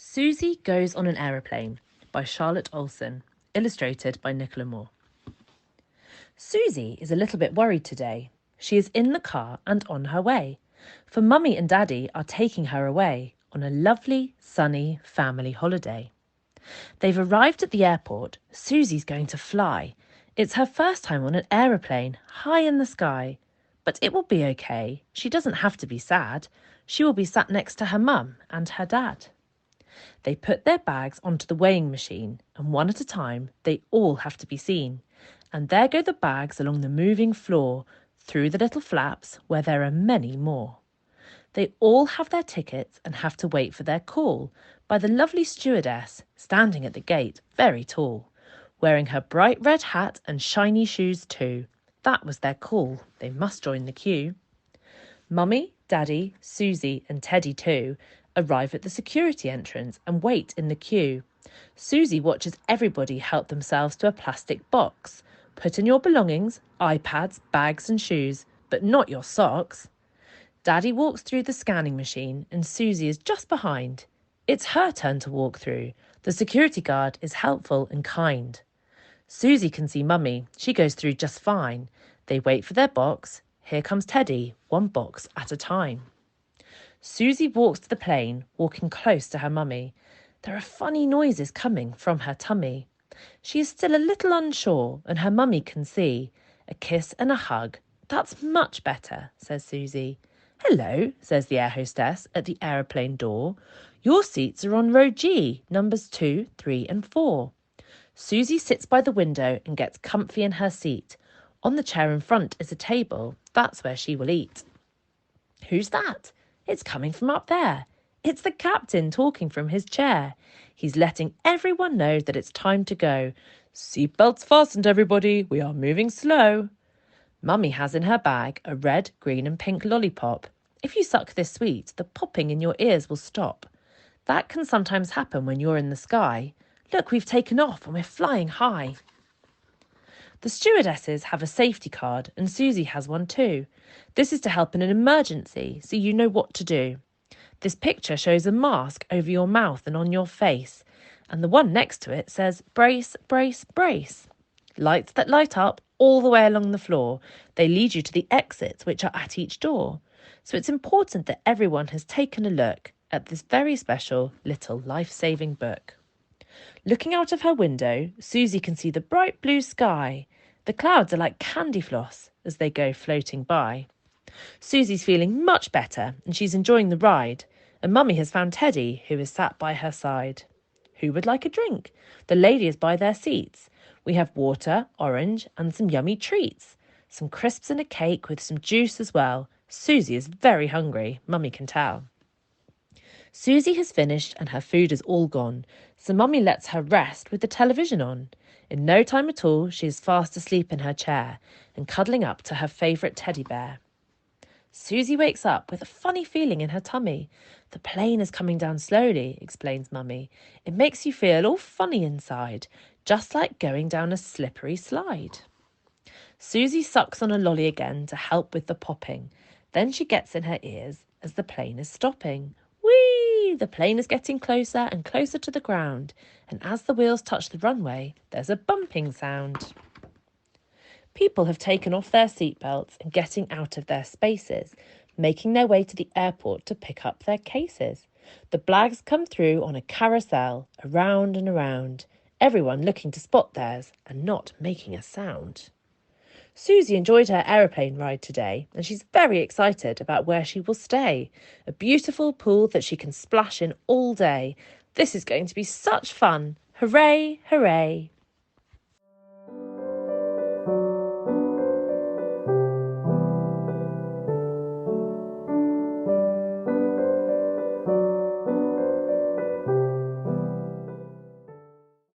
Suzie Goes on an Aeroplane by Charlotte Olson, illustrated by Nicola Moore. Suzie is a little bit worried today. She is in the car and on her way, for Mummy and Daddy are taking her away on a lovely, sunny family holiday. They've arrived at the airport. Susie's going to fly. It's her first time on an aeroplane, high in the sky. But it will be okay. She doesn't have to be sad. She will be sat next to her mum and her dad. They put their bags onto the weighing machine, and one at a time they all have to be seen. And there go the bags along the moving floor, through the little flaps where there are many more. They all have their tickets and have to wait for their call by the lovely stewardess standing at the gate, very tall, wearing her bright red hat and shiny shoes too. That was their call. They must join the queue. Mummy, Daddy, Suzie and Teddy too arrive at the security entrance and wait in the queue. Suzie watches everybody help themselves to a plastic box. Put in your belongings, iPads, bags and shoes, but not your socks. Daddy walks through the scanning machine and Suzie is just behind. It's her turn to walk through. The security guard is helpful and kind. Suzie can see Mummy. She goes through just fine. They wait for their box. Here comes Teddy, one box at a time. Suzie walks to the plane, walking close to her mummy. There are funny noises coming from her tummy. She is still a little unsure, and her mummy can see. A kiss and a hug. That's much better, says Suzie. Hello, says the air hostess at the aeroplane door. Your seats are on row G, numbers 2, 3 and 4. Suzie sits by the window and gets comfy in her seat. On the chair in front is a table. That's where she will eat. Who's that? It's coming from up there. It's the captain talking from his chair. He's letting everyone know that it's time to go. Seatbelts fastened, everybody. We are moving slow. Mummy has in her bag a red, green and pink lollipop. If you suck this sweet, the popping in your ears will stop. That can sometimes happen when you're in the sky. Look, we've taken off and we're flying high. The stewardesses have a safety card and Suzie has one too. This is to help in an emergency, so you know what to do. This picture shows a mask over your mouth and on your face, and the one next to it says brace, brace, brace. Lights that light up all the way along the floor. They lead you to the exits which are at each door. So it's important that everyone has taken a look at this very special little life-saving book. Looking out of her window, Suzie can see the bright blue sky. The clouds are like candy floss as they go floating by. Susie's feeling much better and she's enjoying the ride. And Mummy has found Teddy, who is sat by her side. Who would like a drink? The lady is by their seats. We have water, orange and some yummy treats. Some crisps and a cake with some juice as well. Suzie is very hungry, Mummy can tell. Suzie has finished and her food is all gone, so Mummy lets her rest with the television on. In no time at all, she is fast asleep in her chair and cuddling up to her favourite teddy bear. Suzie wakes up with a funny feeling in her tummy. The plane is coming down slowly, explains Mummy. It makes you feel all funny inside, just like going down a slippery slide. Suzie sucks on a lolly again to help with the popping. Then she gets in her ears as the plane is stopping. Whee! The plane is getting closer and closer to the ground, and as the wheels touch the runway, there's a bumping sound. People have taken off their seatbelts and getting out of their spaces, making their way to the airport to pick up their cases. The bags come through on a carousel, around and around, everyone looking to spot theirs and not making a sound. Suzie enjoyed her aeroplane ride today and she's very excited about where she will stay. A beautiful pool that she can splash in all day. This is going to be such fun. Hooray, hooray.